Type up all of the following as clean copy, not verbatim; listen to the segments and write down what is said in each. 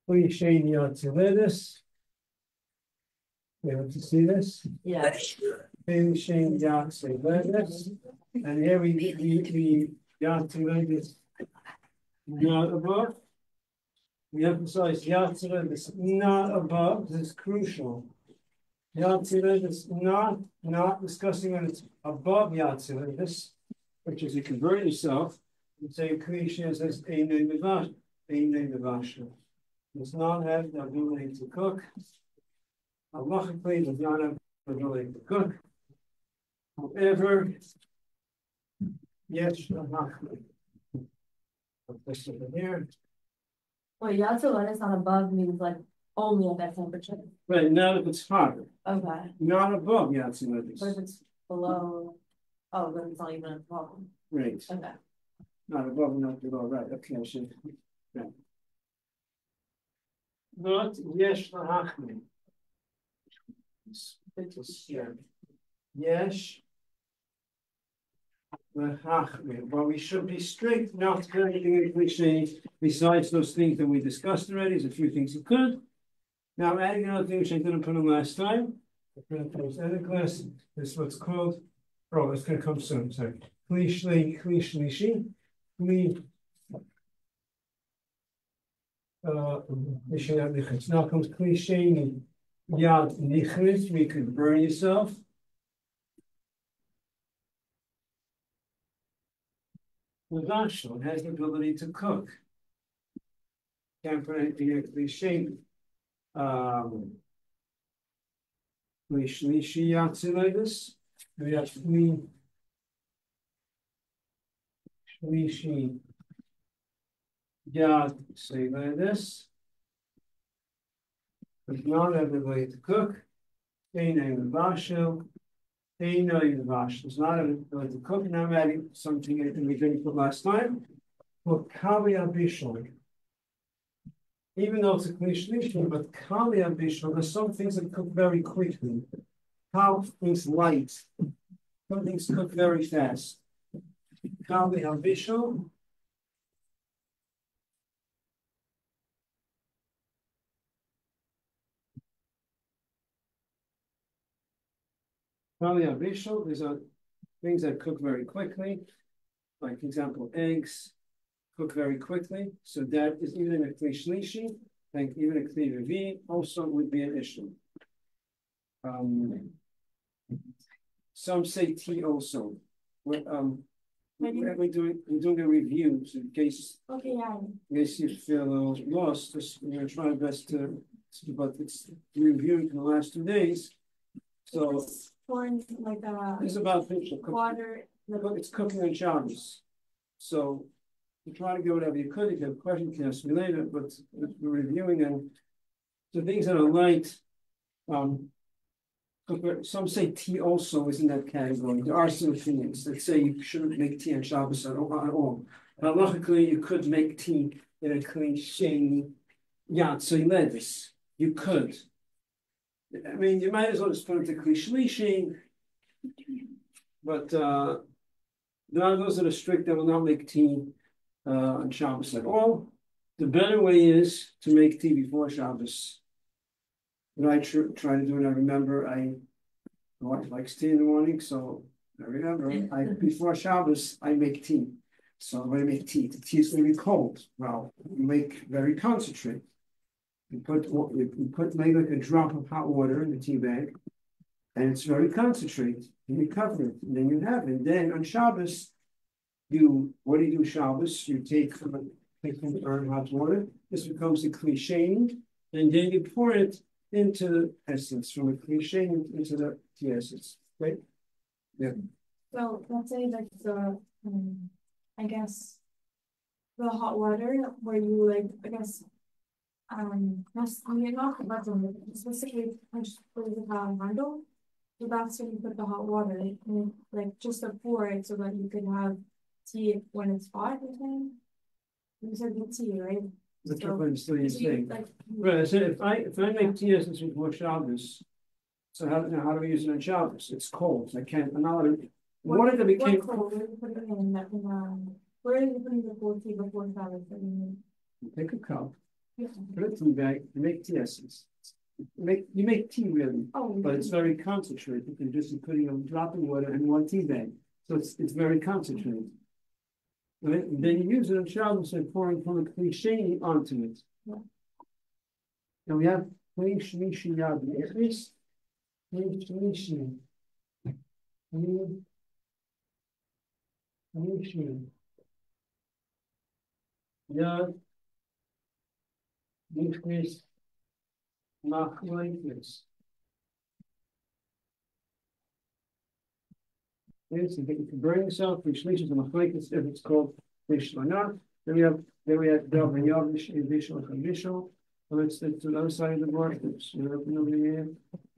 Cliche Yatziledis. You able to see this? Yes. Cliche Yatziledis. And here we Yatziledis not above. We emphasize Yatziledis not above. This is crucial. Yatziledis not discussing when it's above Yatziledis, which is you convert yourself. You say cliche says Ein Nevasha. Does not have the ability to cook. Halachically does not have the ability to cook. However, yes, this over here. Wait, Yatziledis not above means like only at that temperature. Right, not if it's hot. Okay. Not above Yatziledis. But if it's below, oh, then it's not even a problem. Right. Okay. Not above, not below. Right. Okay, I should. Right. Not yesh lahachmi. Yesh lahachmi. But we should be strict not to do anything in cliche besides those things that we discussed already. There's a few things you could. Now I'm adding another thing which I didn't put in last time. I'm going to post in the class. This is what's called. Oh, it's going to come soon. Sorry. Klishlishi. Now comes cliche yad nichrit. We could burn yourself. The Bishul has the ability to cook. Can't put anything in cliche. Klishlishi yatziledis. We have Shlishi Yad say like this. Does not have the ability to cook. Ein Bishul. Ein Bishul. Does not have the ability to cook. Now I'm adding something that we didn't put last time. For Kalia Bishul. Even though it's a Klishlishi, but Kalia Bishul, there's some things that cook very quickly. How things light. Some things cook very fast. Kalia Bishul. Kalia Bishul, these are things that cook very quickly. Like, for example, eggs cook very quickly. So that is even a Kli Shlishi, and even a Kli Revi also would be an issue. Some say tea also. We're doing a review, so in case you feel a little lost, we're going to try our best to, but it's reviewing for the last 2 days. So it's about water. It's cooking on Shabbos. So you try to get whatever you could. If you have a question, you can ask me later. But we're reviewing, and the things that are light. Some say tea also is in that category. There are some opinions that say you shouldn't make tea on Shabbos at all. But logically, you could make tea in a cliche yatziledis. You could. I mean, you might as well just put it to klishlishi, but those that are strict that will not make tea on Shabbos at all. The better way is to make tea before Shabbos. What I try to do, and I remember, my wife likes tea in the morning, so I remember before Shabbos I make tea. So when I make tea, the tea is going to be cold. Well, you make very concentrate. You put maybe like a drop of hot water in the tea bag, and it's very concentrated. And you cover it, and then you have it. And then on Shabbos, what do you do Shabbos? You take from hot water. This becomes a cliche, and then you pour it into the essence, from a cliche into the tea essence. Right? Yeah. So let's say that I guess the hot water where you not specifically just put the handle. So that's when you put the hot water, just to pour it so that you can have tea when it's hot. You said the tea, right? That's what I'm still saying. Right. So if I make tea essence before Shabbos, so how do we use it on Shabbos? It's cold. I'm not. What if it became cold? Where are you putting the cold tea before Shabbos? Take a cup. Put a tea bag, you make tea essence. You make tea really, but it's very concentrated. You can just putting a drop of water in one tea bag. So it's very concentrated. Right? And then you use it on Shabbos and pouring from a cliche onto it. Yeah. And we have cliche yad. Cliche. Yad. Nichnis. Machloikis. Yes, you can burn yourself, which leaches on Machloikis if it's called Bishul or not. Then we have Dov and Yavish and Bishul and Bishul. So let's to the other side of the board. It's over here.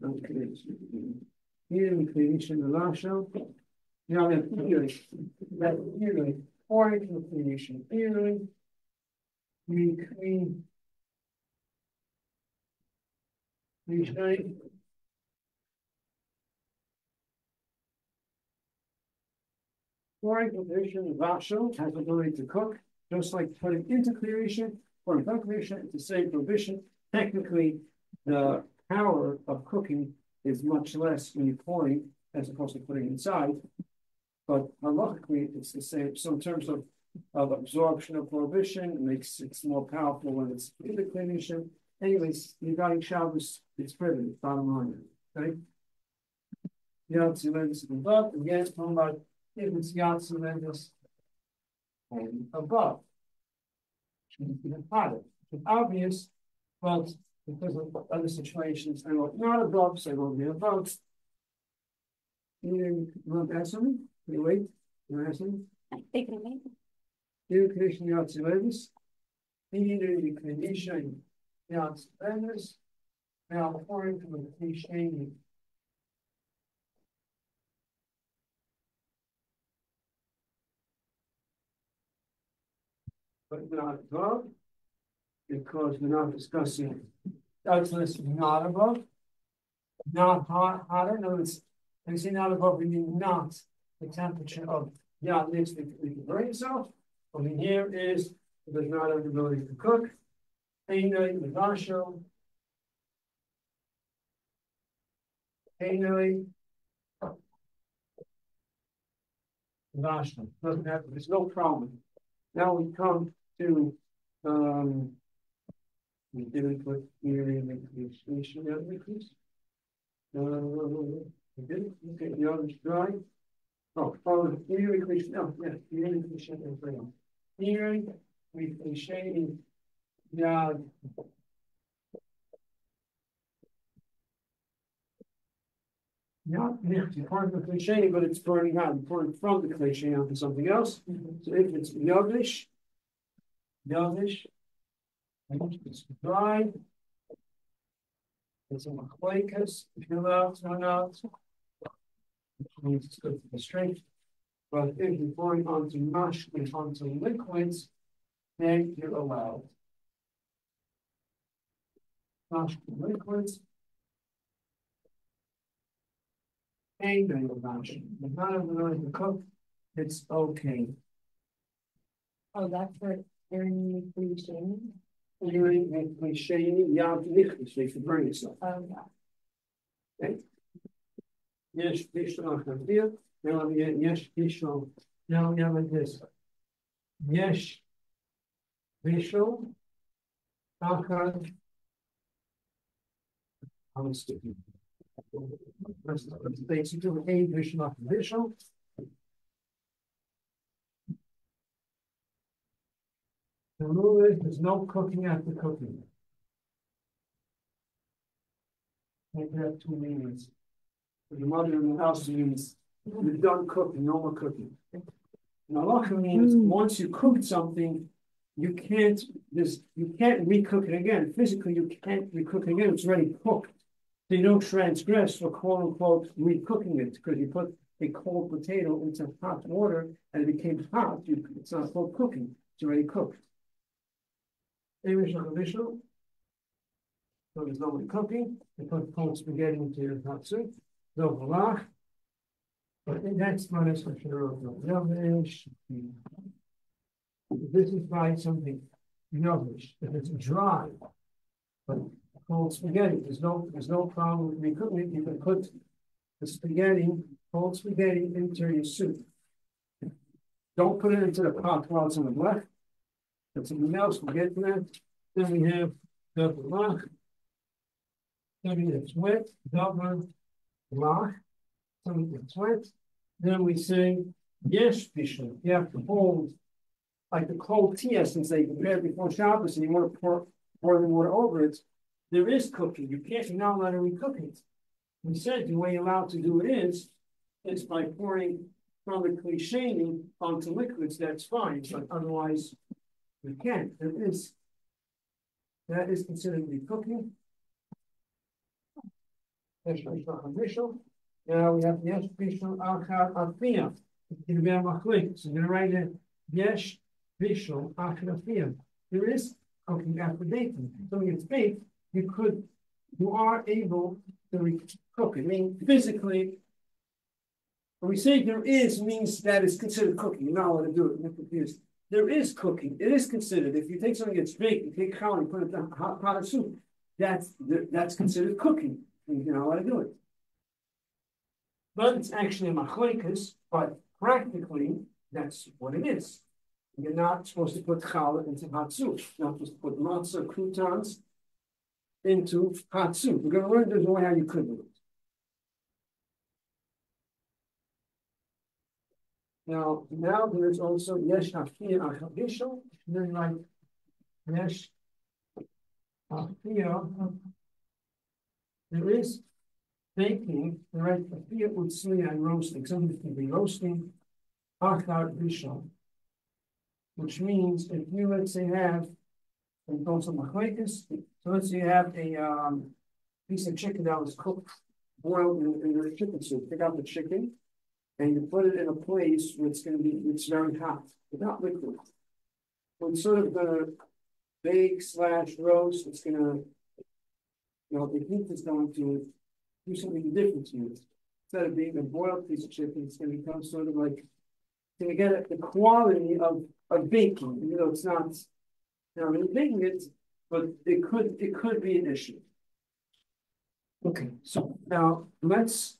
Okay. Here we can reach in the last show. Now we have earring. Pouring to the creation. Earring. We clean. We shine. Pouring creation, Vashel has the ability to cook, just like putting into creation, pouring from creation, it's the same prohibition. Technically, the power of cooking is much less when you're pouring as opposed to putting inside. But halachically, it's the same. So in terms of absorption of prohibition, it makes it more powerful when it's in the creation. Anyways, regarding Shabbos, it's privilege, bottom line. Okay? Yatzilenus above, again, talking about if it's Yatzilenus and above. It's even harder. It's obvious, but because of other situations, I wrote not above, so I wrote the above. You want to add something? Can you wait? You want to add something? They can make it. Here, creation Yatzilenus. Here, you can shine. Yatzilenus. Now, according to the cliche, but not above, because we're not discussing Yatzilenus is not above, not hotter. No, it's when you say not above, we mean not the temperature of Yatzilenus we can burn yourself. What we hear is it does not have the ability to cook. Einoi, Mevasho. Einoi. Mevasho. Doesn't have, there's no problem. Now we come to we didn't put here in the station increase. We didn't. Okay, the other's dry. Oh, the ear increase. No, yeah, the ear increase is right on. Ear, we shading. Yeah. Not part of the cliche, but it's burning out, pouring from the cliche onto something else. So if it's yavish, it's dry. It's a machlokas, fill out, run out. Which means it's good for the strength. But if you're pouring onto mush and onto liquids, then you're allowed. Mush and liquids. And then you're mush. If not ability to cook, it's okay. Oh, that's for earning creation. Earring cliche, yav nichlis, so you can burn yourself. Oh, yeah. Okay. Yes, Bishul Achavir. Now we get yes, Bishul. Now we have like this. Yes, Bishul Achav. I'm skipping. Let's basically a Bishul Bishul. The rule is there's no cooking after cooking. Make that 2 minutes. The mother in the house means you're done cooking, no more cooking. Now, halacha means once you cooked something, you can't recook it again. Physically, you can't recook it again. It's already cooked. So you don't transgress for quote unquote recooking it because you put a cold potato into hot water and it became hot. It's not called cooking. It's already cooked. So there's no more cooking. You put cold spaghetti into your hot soup. No halach. But the next one is for sure. This is by something yogurt. If it's dry, but cold spaghetti, there's no problem with recooking it. You can put the spaghetti, cold spaghetti, into your soup. Don't put it into the pot while it's on the black. That's something else. We'll get to that. Then we have the black. Something that's wet, double black. Something that's wet. Then we say, yes, Bishul. You have to hold like the cold tea essence that you prepared before Shabbos, and you want to pour boiling water over it. There is cooking. You're not allowed to recook it. We said the way you're allowed to do it is by pouring from the cliche onto liquids. That's fine, but otherwise we can't. That is considered to be cooking. Now we have yes, Bishul, Achar, Afia. So you're gonna write it yes, Bishul, Achar, Afia. There is cooking after baking. So it's baked, you are able to cook it. I mean, physically, when we say there is, means that is considered cooking. You're not allowed to do it. You're confused. There is cooking. It is considered. If you take something that's baked, you take cow and put it in a hot pot of soup, that's considered cooking. You're not allowed to do it. But it's actually a machlekes, but practically, that's what it is. You're not supposed to put challah into hot soup. You're not supposed to put matzah, croutons into hot soup. We're going to learn there's no way how you could do it. Now there is also yesh hafiyah achabishal. Then like yesh hafiyah. There is baking, right? Hafiyah utzli and roasting. Something can be roasting achar bishal, which means if you let's say have and also machlekes. So let's say you have a piece of chicken that was cooked, boiled in your chicken soup. Take out the chicken and you put it in a place where it's very hot, without liquid. So it's sort of gonna bake / roast. It's gonna, the heat is going to do something different to you. Instead of being a boiled piece of chicken, it's gonna become sort of like, you're gonna get the quality of baking, even though it's not, really baking it, but it could be an issue. Okay, so now let's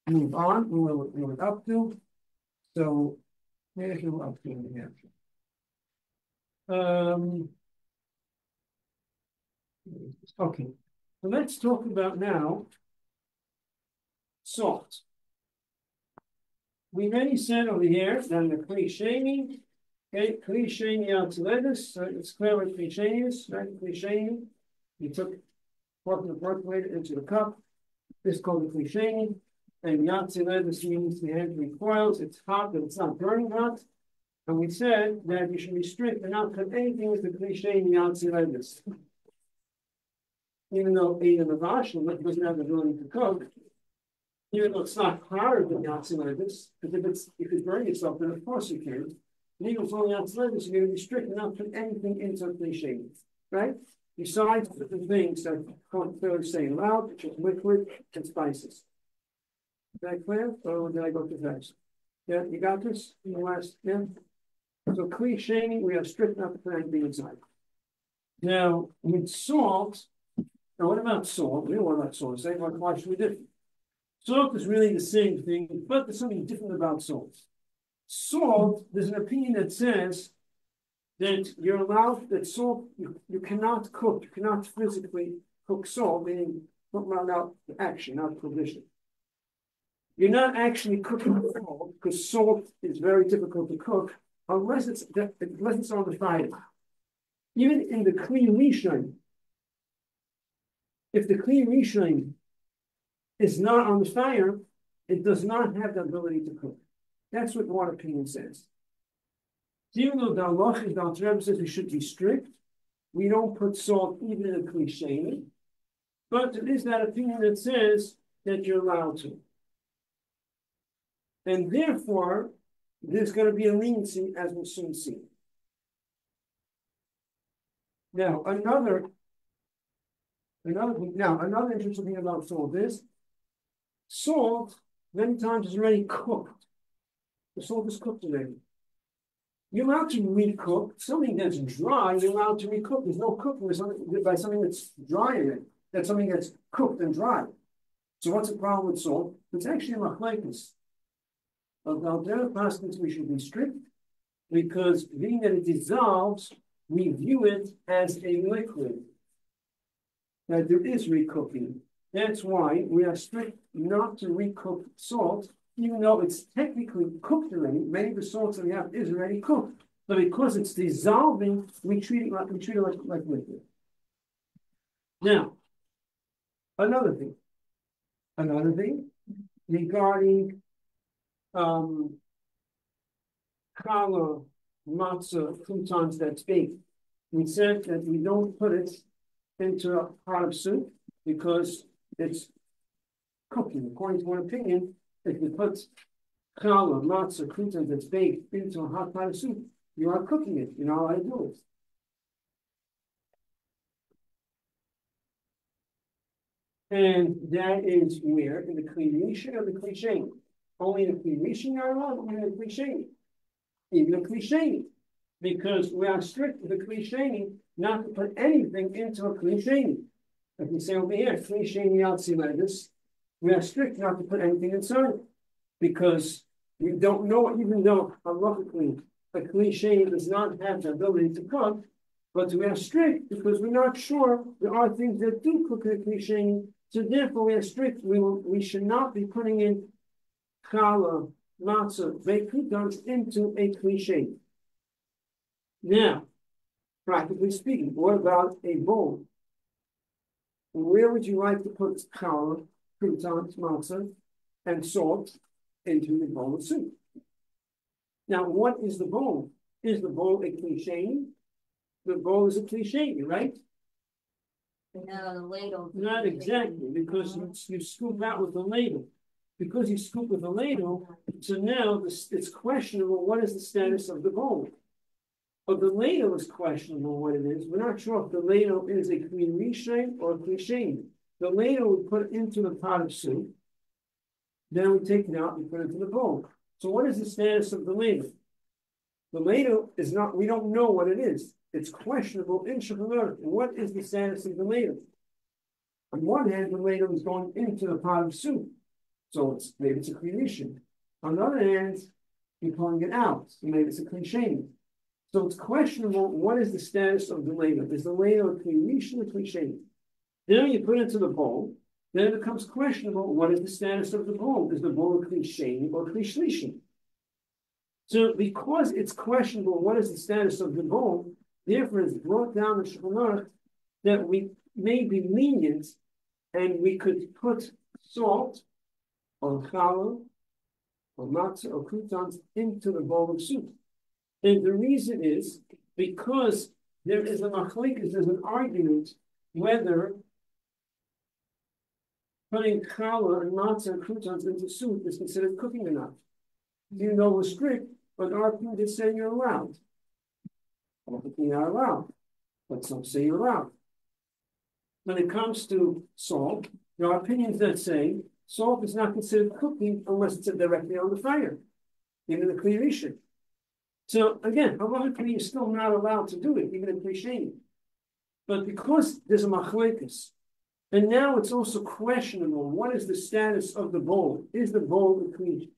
move on. We're up to. So where's you up to here? Okay, so let's talk about now salt. We already said over here that the cliche. Okay, cliche lettuce. So it's clear what cliche is, right? Cliche. You took pork and percolated into the cup. This is called the cliche. And yatsi lettuce means the hand recoils. It's hot, but it's not burning hot. And we said that you should restrict and not cut anything with the cliche yatsi lettuce. Even though even the vashel doesn't have the ability to cook, even though it's not harder than yatsi lettuce, because if it's burning itself, then of course you can. And even for yatsi lettuce, you're going to restrict and not put anything into the cliche, right? Besides the things that can't clearly say aloud, which is liquid and spices. Is that clear? Or did I go too fast? Yeah, you got this? In the last, yeah? So cliche, we are strict not to put anything inside. Now, with salt, now what about salt? We don't know what about salt. Saying why should we do it? Salt is really the same thing, but there's something different about salt. Salt, there's an opinion that says that you're allowed that salt, you cannot cook, you cannot physically cook salt, meaning not action, not provision. You're not actually cooking salt because salt is very difficult to cook unless it's on the fire. Even in the clean rishon, if the clean rishon is not on the fire, it does not have the ability to cook. That's what one opinion says. Even though the halach is the Rebbe says we should be strict, we don't put salt even in a cliche, but there is that opinion that says that you're allowed to. And therefore, there's going to be a leniency, as we'll soon see. Now, another interesting thing about salt is salt many times is already cooked. The salt is cooked already. You're allowed to recook something that's dry. You're allowed to recook. There's no cooking by something that's dry in it. That's something that's cooked and dry. So what's the problem with salt? It's actually a machlekes. Of the pastors, we should be strict because being that it dissolves, we view it as a liquid. That there is recooking. That's why we are strict not to recook salt, even though it's technically cooked already. Many of the salts that we have is already cooked, but because it's dissolving, we treat it like liquid. Now, another thing regarding challah, matzah, croutons that's baked. We said that we don't put it into a pot of soup because it's cooking. According to one opinion, if you put challah, matzah, croutons that's baked into a hot pot of soup, you are cooking it. You're not allowed to do it. And that is where in the Kli or the Kli. Only in the Kli are allowed, only in the Kli. Even the Kli. Because we are strict with the Kli not to put anything into a Kli. If you say over here, Kli Yatsi Levis, we are strict not to put anything inside. Because we don't know, even though halachically a Kli does not have the ability to cook, but we are strict because we're not sure there are things that do cook in a Kli. So therefore we are strict. We should not be putting in challah, matzah, baked croutons into a Kli. Now, practically speaking, what about a bowl? Where would you like to put challah, croutons, matzah, and salt into the bowl of soup? Now, what is the bowl? Is the bowl a Kli? The bowl is a Kli, right? No, the ladle. Not exactly, because you scoop out with the ladle. Because you scoop with the ladle, so now it's questionable what is the status of the bowl. But the ladle is questionable what it is. We're not sure if the ladle is a Kli Rishon or a Kli. The ladle we put into the pot of soup, then we take it out and put it into the bowl. So what is the status of the ladle? The ladle is not, we don't know what it is. It's questionable in Shabbos. What is the status of the ladle? On one hand, the ladle is going into the pot of soup. So maybe it's a Kli Rishon. On the other hand, you're pulling it out. So maybe it's a Kli. So it's questionable what is the status of the ladle. Is the ladle a Kli Rishon or Kli? Then you put it into the bowl. Then it becomes questionable what is the status of the bowl. Is the bowl a Kli or Kli Shlishi? So because it's questionable what is the status of the bowl, therefore it's brought down in Shulchan that we may be lenient and we could put salt or challah or matzah or croutons into the bowl of soup. And the reason is because there is a machlekes, there's an argument whether putting challah and matzah and croutons into soup is considered cooking or not. Even though we're strict, but our opinion is saying you're allowed. I don't think you're not allowed, but some say you're allowed. When it comes to salt, there are opinions that say salt is not considered cooking unless it's directly on the fire, even the Kli Rishon. So again, halachically, you're still not allowed to do it, even in Kli. But because there's a machlekes, and now it's also questionable what is the status of the bowl? Is the bowl a Kli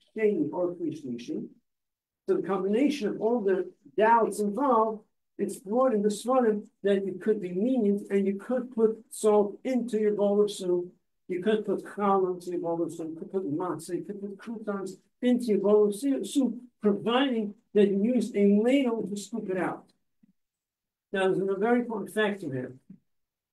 or Kli Shlishi? So the combination of all the doubts involved, it's brought in the Svarim that you could be lenient and you could put salt into your bowl of soup. You could put challah into your bowl of soup. You could put matzah. You could put croutons into your bowl of soup, providing that you use a ladle to scoop it out. Now, there's a very important factor here.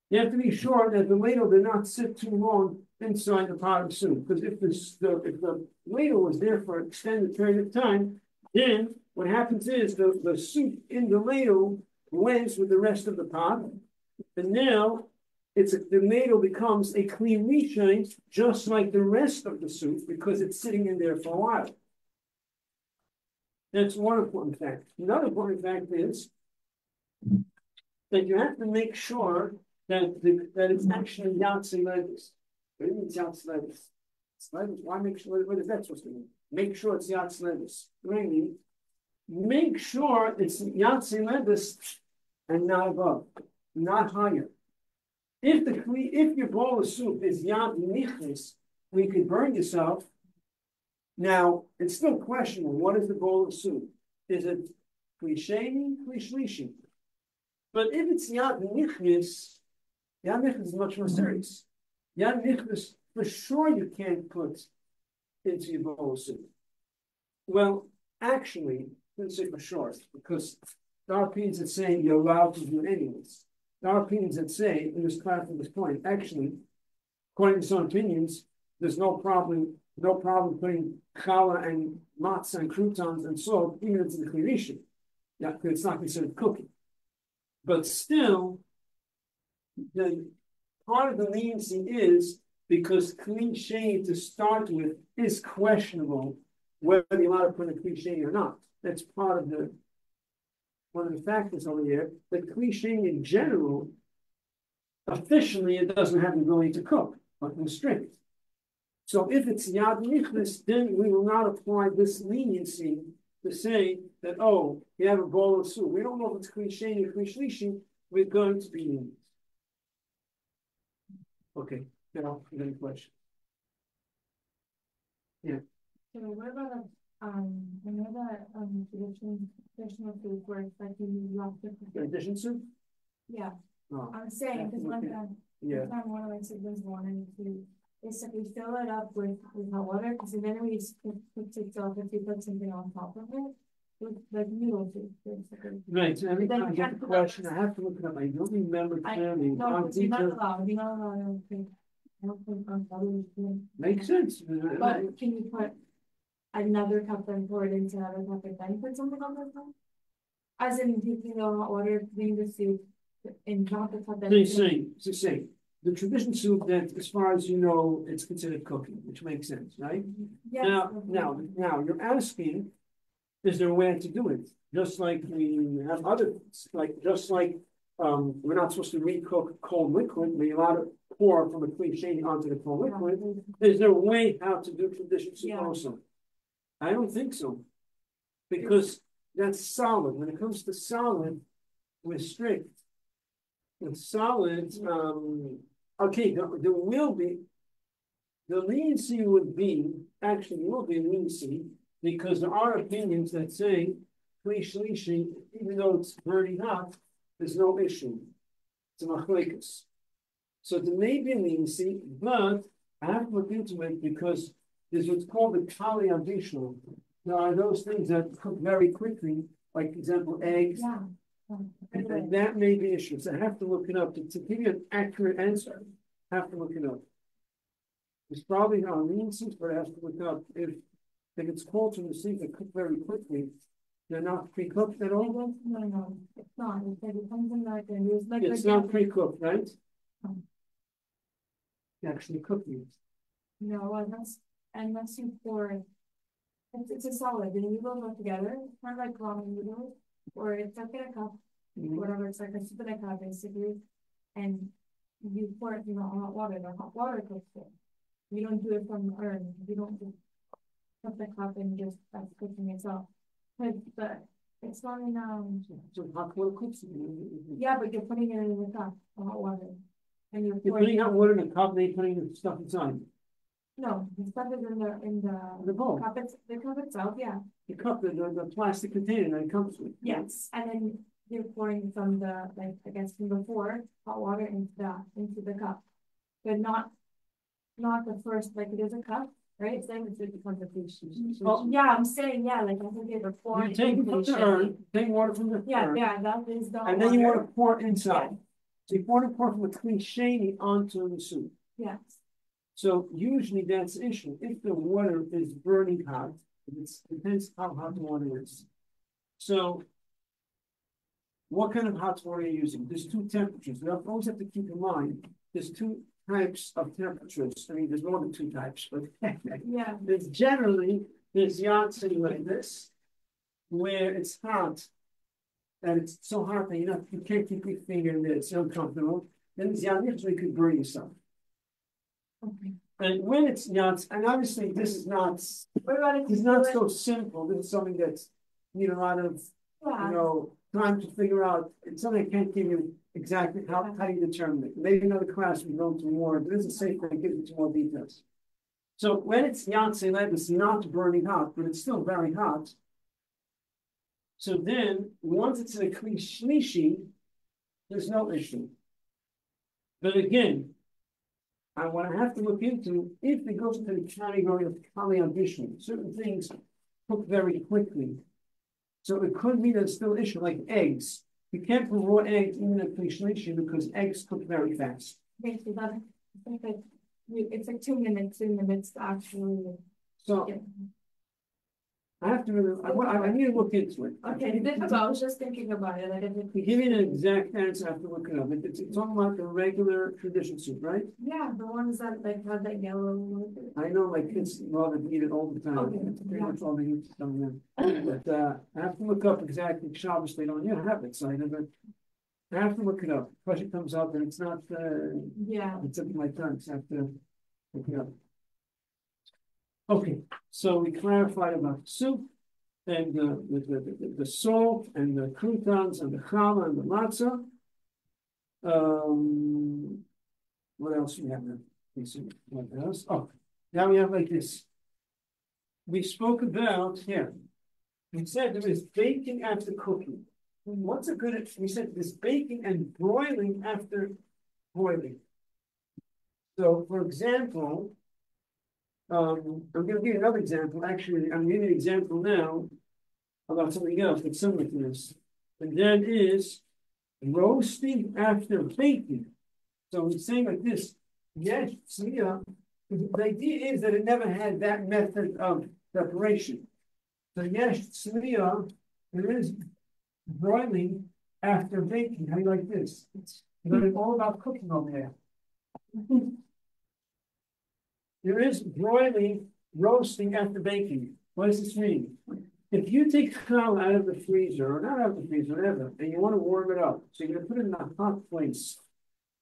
You have to be sure that the ladle did not sit too long inside the pot of soup, because if the ladle was there for an extended period of time, then what happens is the soup in the ladle blends with the rest of the pot, and now the ladle becomes a Kli Rishon, just like the rest of the soup, because it's sitting in there for a while. That's one important fact. Another important fact is that you have to make sure that it's actually Yatsi Levis. What do you mean Yatsi Levis? Why make sure? What is that supposed to mean? Make sure it's Yatsi Levis. Meaning make sure it's Yatsi Lebis and not above, not higher. If your bowl of soup is Yat Nichlis, we could burn yourself. Now, it's still questionable. What is the bowl of soup? Is it Klisheni, Klishlishi? But if it's Yad Nichlis is much more serious. Yad Nichlis, for sure you can't put into your bowl of soup. Well, actually, let's say for sure, because there are opinions that say you're allowed to do it anyways. There are opinions that say, and just clarify this point, actually, according to some opinions, there's no problem putting challah and matzah and croutons and salt even into the klirishin. Yeah, because it's not considered cooking. But still, the part of the leniency is because clean shade to start with is questionable whether you're allowed to put a clean shade or not. That's part of one of the factors over here. But clean shade in general, officially, it doesn't have the ability to cook, but restrict. So if it's Yad Nichlis, then we will not apply this leniency to say that, oh, you have a bowl of soup. We don't know if it's Klisheni or Klishlishi. We're going to be lenient. Okay, now, any question? Yeah. So what about I know that traditional food where it's like you need lots of Addition soup? Yeah. Oh. I'm saying because one time one of my siblings wanted to basically fill it up with hot water because then we just put itself if you put something on top of it. Like noodle soup, basically. Right, so every time I get the question, I have to look it up. I don't remember clearly. No, you're not allowed. You're not allowed. I don't think Makes sense. But can you put another cup and pour it into another cup and then put something on the top? As in taking the hot water, putting the soup in not the cup. It's the same. The traditional soup that, as far as you know, it's considered cooking, which makes sense, right? Yes. Now, you're asking, is there a way to do it? Just like we have other, we're not supposed to recook cold liquid, we're allowed to pour from a clean shade onto the cold liquid. Is there a way how to do traditional soup also? I don't think so. Because that's solid. When it comes to solid, we're strict. With solid, okay, there will be, the leniency would be, actually will be leniency, because there are opinions that say, Shlishi, even though it's burning hot, there's no issue. It's a machlekas. So there may be leniency, but I have to look into it because there's what's called the kali additional. There are those things that cook very quickly, like, for example, eggs. Yeah. And that may be issues. I have to look it up to give you an accurate answer. I have to look it up. It's probably not leniency, but I have to look up if it's called from the sink that cook very quickly. They're not pre-cooked at all? No, it's not. It depends on that. It's not pre-cooked, right? You actually cook these. No, unless you pour it. It's a solid. The noodles go together. It's kind of like ramen noodles. Or it's like in a cup, whatever. It's like a soup in a cup, basically. And you pour it in hot water. The hot water cooks it. You don't do it from the urn. You don't just put the cup and just that's cooking itself. But it's not in So hot water cooks it. Yeah, but you're putting it in the cup, the hot water. And you're putting hot water in the cup, then you're putting the stuff inside. No, the stuff is in the bowl. The cup itself, yeah. The cup, the plastic container that it comes with. Yes, and then you're pouring from the from before hot water into the cup, but not the first it is a cup, right? Same as it becomes a fish. Oh yeah, I'm saying I think you're pouring. You take from the urn, take water from the urn. Yeah, that is the. And then you want to pour it inside. Yeah. So you want to pour from a clean shady onto the soup. Yes. So usually that's the issue. If the water is burning hot, it depends how hot the water is. So what kind of hot water are you using? There's two temperatures. We always have to keep in mind there's two types of temperatures. I mean, there's more than two types, but yeah. There's yachts like this, where it's hot, and it's so hot that you can't keep your finger in there, it's uncomfortable. Then there's yachts where you could burn yourself. Okay. And when it's yachts, and obviously this is not so simple. This is something that's need a lot of, time to figure out, it's something I can't give you exactly how do you determine it. Maybe another class we go into more, but this is safe to give you more details. So when it's Yatzei Lev, it's not burning hot, but it's still very hot. So then, once it's in a Kli Shlishi, there's no issue. But again, what I have to look into, if it goes into the category of Kali Bishul, certain things cook very quickly. So it could be that it's still an issue, like eggs. You can't put raw eggs in a Kli Shlishi because eggs cook very fast. Okay, so that, I think that it's like 2 minutes in the midst actually. So I have to really, I need to look into it. Okay, difficult. I was just thinking about it. I didn't. To give you an exact answer, I have to look it up. It's talking about the regular tradition soup, right? Yeah, the ones that like have that yellow. I know my kids love it, eat it all the time. Okay, It's pretty yeah. much all they eat from them. But I have to look up exactly Shabbos. They don't have it, so I have to look it up. Question comes up and it's not. Yeah. It's up to my tongue, so I have to look it up. Okay, so we clarified about the soup and the salt and the croutons and the challah and the matzah. What else we have there? What else? Oh, now we have like this. We spoke about here. We said there is baking after cooking. What's a good? We said there's baking and broiling after boiling. So, for example. I'm going to give you another example. Actually, I'm giving you an example now about something else that's similar to this. And that is roasting after baking. So we're saying like this. Yes, the idea is that it never had that method of preparation. So yes, there is broiling after baking. How do you like this? It's all about cooking over there. There is broiling, roasting after baking. What does this mean? If you take challah out of the freezer, or not out of the freezer, whatever, and you want to warm it up, so you're going to put it in a hot place.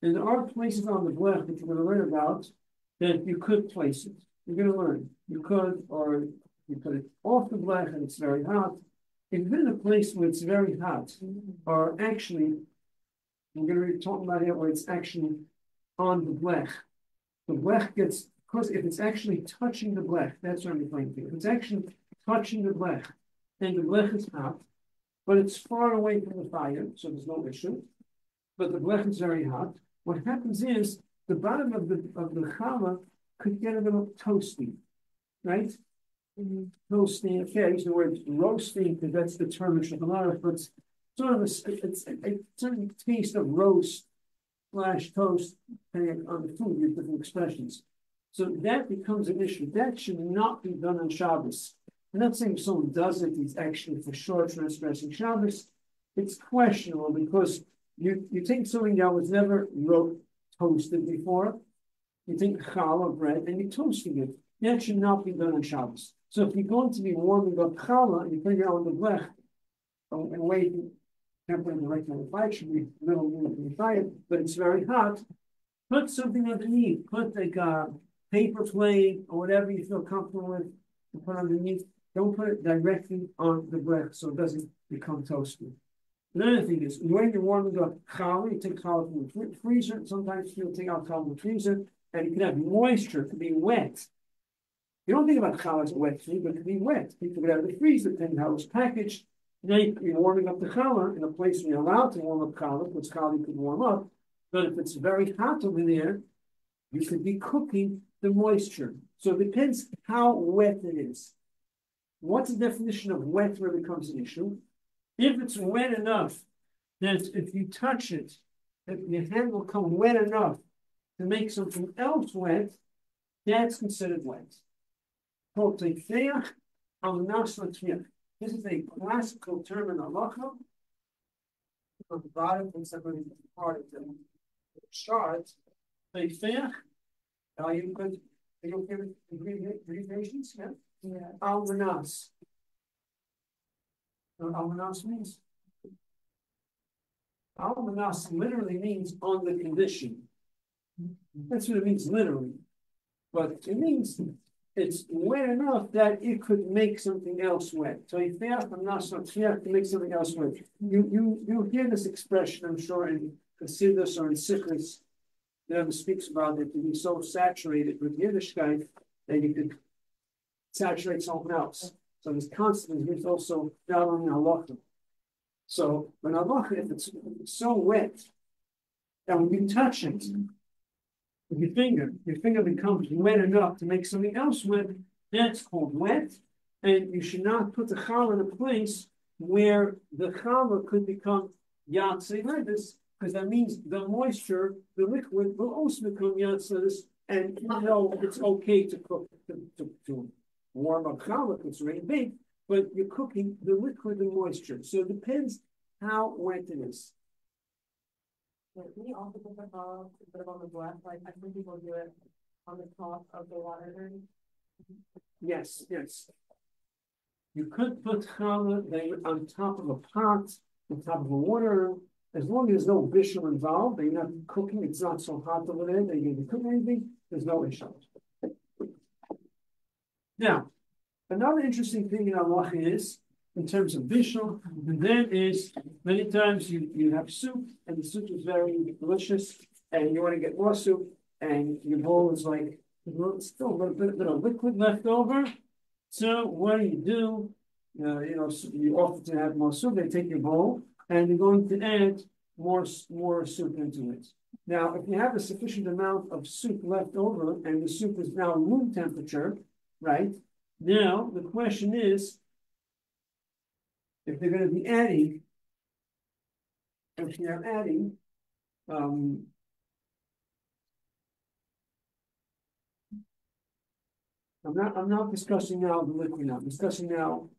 And there are places on the blech that you're going to learn about that you could place it. You're going to learn. You could, or you put it off the blech and it's very hot. If you're in a place where it's very hot, or actually, we're going to be talking about it where it's actually on the blech. The blech gets. Because if it's actually touching the blech, that's what I'm referring to. If it's actually touching the blech, and the blech is hot, but it's far away from the fire, so there's no issue. But the blech is very hot. What happens is the bottom of the challah could get a little toasty, right? Toasting. Okay, I use the word roasting because that's the term in chocolate, but it's sort of a certain taste of roast / toast, depending on the food. There's different expressions. So that becomes an issue. That should not be done on Shabbos. I'm not saying if someone does it, he's actually for sure transgressing Shabbos. It's questionable because you take something that was never toasted before, you take challah bread and you're toasting it. That should not be done on Shabbos. So if you're going to be warming up challah and you put it on the blech, and wait, can't put it in the right kind of fire, it should be a little in the fire, but it's very hot. Put something underneath. Put like a paper plate or whatever you feel comfortable with to put underneath. Don't put it directly on the blech so it doesn't become toasty. Another thing is when you're warming up challah, you take challah from the freezer. Sometimes you'll take out challah from the freezer and you can have moisture, it could be wet. You don't think about challah as a wet thing, but it could be wet. You took it out of the freezer, depending how it's packaged. Now you're warming up the challah in a place where you're allowed to warm up challah, because challah you could warm up. But if it's very hot over there, you could be cooking the moisture. So it depends how wet it is. What's the definition of wet where it becomes an issue? If it's wet enough that if you touch it, that your hand will come wet enough to make something else wet, that's considered wet. This is a classical term in halacha. On the bottom, when somebody part of the chart, are you good? Are you okay with abbreviations? Yeah. Yeah. Al-Manas. Al-Manas means? Al-Manas literally means on the condition. That's what it means literally. But it means it's wet enough that it could make something else wet. So if you have to make something else wet. You hear this expression, I'm sure, in Chassidus or in Sikhs. The Rebbe speaks about it to be so saturated with Yiddishkeit that you could saturate something else. So this constantly is also not only halacha. So when halacha, if it's so wet, and when you touch it with your finger becomes wet enough to make something else wet, that's called wet. And you should not put the challah in a place where the challah could become yatzei ledus, because that means the moisture, the liquid, will also become yatzei ledus. And you know it's okay to cook, to warm up challah if it's already baked, but you're cooking the liquid and moisture. So it depends how wet it is. Can you also put the challah on the breast? Like I think people do it on the top of the water. Yes. You could put challah on top of a pot, on top of a water, as long as there's no bishul involved, they're not cooking, it's not so hot over there, they didn't cook anything, there's no issue. Now, another interesting thing in Allah is, in terms of bishul, and then is many times you have soup, and the soup is very delicious, and you want to get more soup, and your bowl is like still a little bit of liquid left over. So what do? You often have more soup. They take your bowl, and you're going to add more soup into it. Now, if you have a sufficient amount of soup left over, and the soup is now room temperature, right? Now the question is, if they're going to be adding, if you're adding, I'm not discussing now the liquid now. I'm discussing now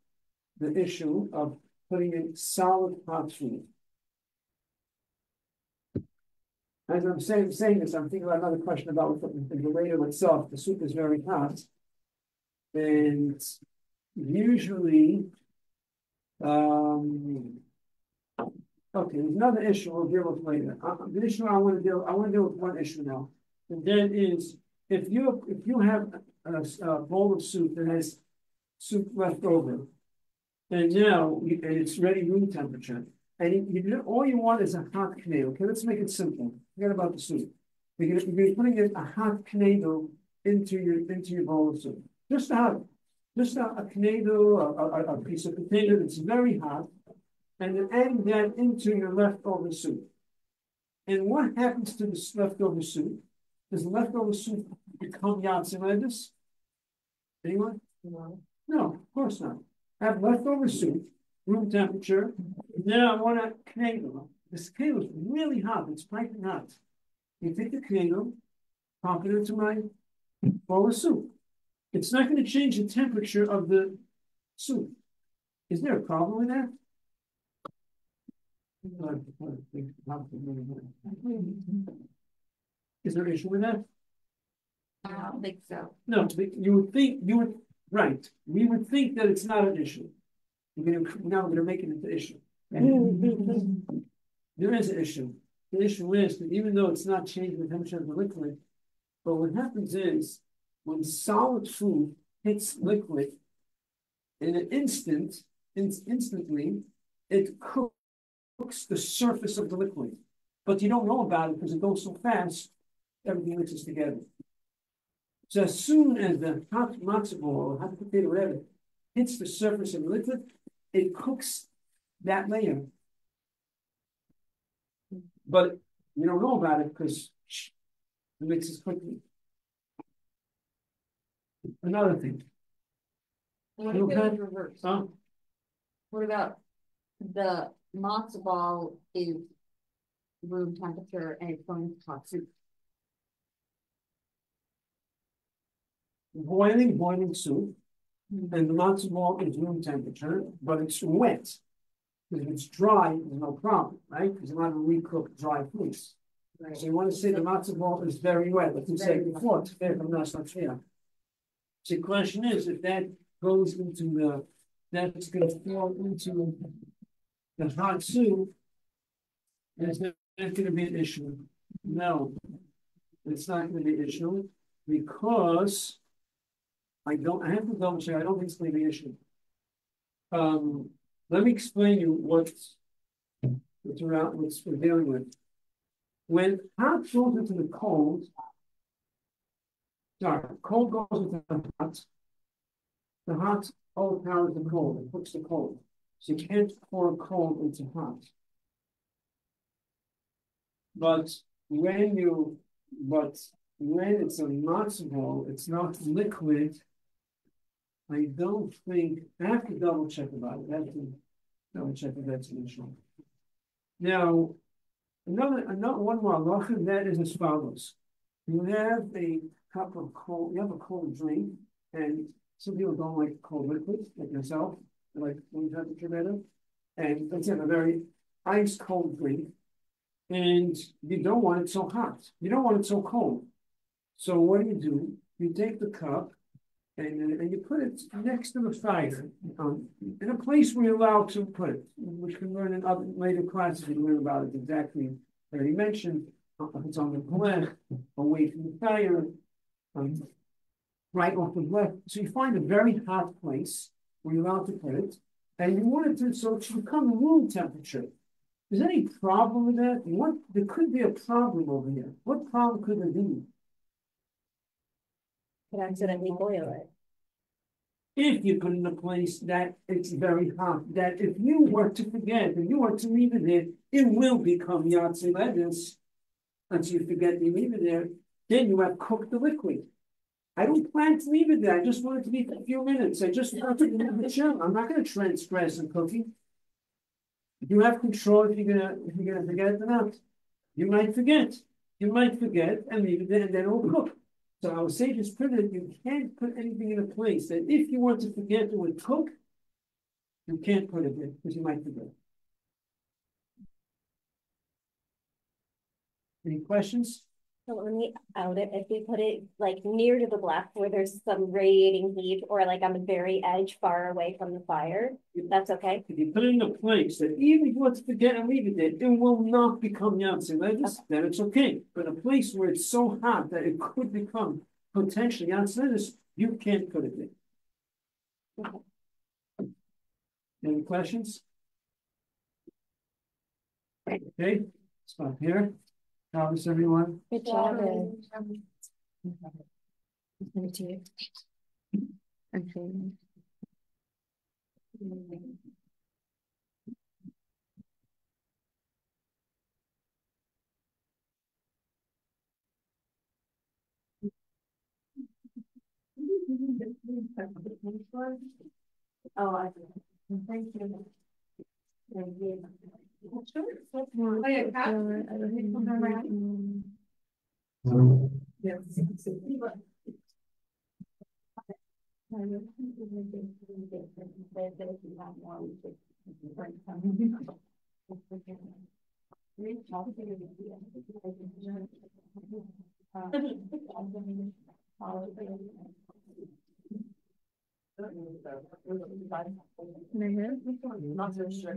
the issue of putting in solid hot food. As I'm saying this, I'm thinking about another question about the ladle itself. The soup is very hot, and usually, okay, there's another issue we'll deal with later. The issue I want to deal with one issue now, and that is if you have a bowl of soup that has soup left over, and now and it's ready room temperature, and all you want is a hot knedel. Okay, let's make it simple. Forget about the soup. You're putting in a hot knedel into your bowl of soup. Just a knedel, a piece of potato that's very hot, and then adding that into your leftover soup. And what happens to this leftover soup? Does the leftover soup become yatzei ledus? Anyone? No, of course not. I have leftover soup, room temperature. Now I want a knedel. This knedel is really hot. It's piping hot. You take the knedel, pop it into my bowl of soup. It's not going to change the temperature of the soup. Is there a problem with that? Is there an issue with that? I don't think so. No, right. We would think that it's not an issue. Now we're going to make it into an issue. There is an issue. The issue is that even though it's not changing the temperature of the liquid, but what happens is when solid food hits liquid, in an instantly, it cooks the surface of the liquid. But you don't know about it because it goes so fast, everything mixes together. So as soon as the hot matzo ball or hot potato, whatever, hits the surface of the liquid, it cooks that layer. But you don't know about it because it mixes quickly. Another thing. What if it was reversed? Huh? What about the matzo ball is room temperature and it's going to hot soup? Boiling soup, and the matzo ball is room temperature, but it's wet. Because if it's dry, there's no problem, right? Because you want to recook dry foods. Right. So you want to say the matzo ball is very wet, like you said before, it's fair from not here. So the question is, if that goes into that's going to fall into the hot soup, is that going to be an issue? No, it's not going to be an issue because I have to double check, I don't think it's gonna be an issue. Let me explain you what's we're dealing with. When hot goes into the cold, cold goes into the hot overpowers the cold, it puts the cold. So you can't pour cold into hot. But when it's a matzo ball, it's not liquid. I don't think, I have to double check about it. I have to double check if that's an issue. Now, another one more halacha, that is as follows. You have a cup of cold, you have a cold drink, and some people don't like cold liquids, like yourself, like when you have the tomato, and let's have a very ice cold drink, and you don't want it so hot. You don't want it so cold. So what do? You take the cup and you put it next to the fire, in a place where you're allowed to put it, which we can learn in other later classes. We learn about it exactly. I already mentioned it's on the blech, away from the fire, right off the blech. So you find a very hot place where you're allowed to put it, and you want it to become room temperature. Is there any problem with that? There could be a problem over here. What problem could there be? Could accidentally boil it. If you put it in a place that it's very hot, that if you were to forget, if you were to leave it there, it will become yatsi lettuce until you forget you leave it there. Then you have cooked the liquid. I don't plan to leave it there. I just want it to be for a few minutes. I just want it to be chill. I'm not going to transgress in cooking. You have control if you're gonna forget or not. You might forget. You might forget and leave it there, and then it'll cook. So I would say just put it, you can't put anything in a place that if you want to forget it would cook, you can't put it there because you might forget. Any questions? So let me out it. If we put it like near to the black where there's some radiating heat, or like on the very edge far away from the fire, that's okay. If you put it in a place that even if you want to forget and leave it there, it will not become yatsi lettuce, then it's okay. But a place where it's so hot that it could become potentially yatsi lettuce, you can't put it there. Okay. Any questions? Okay, stop here. How's everyone? Good job. Oh, I see. Thank you. Thank you. Oh, yeah, Not so sure.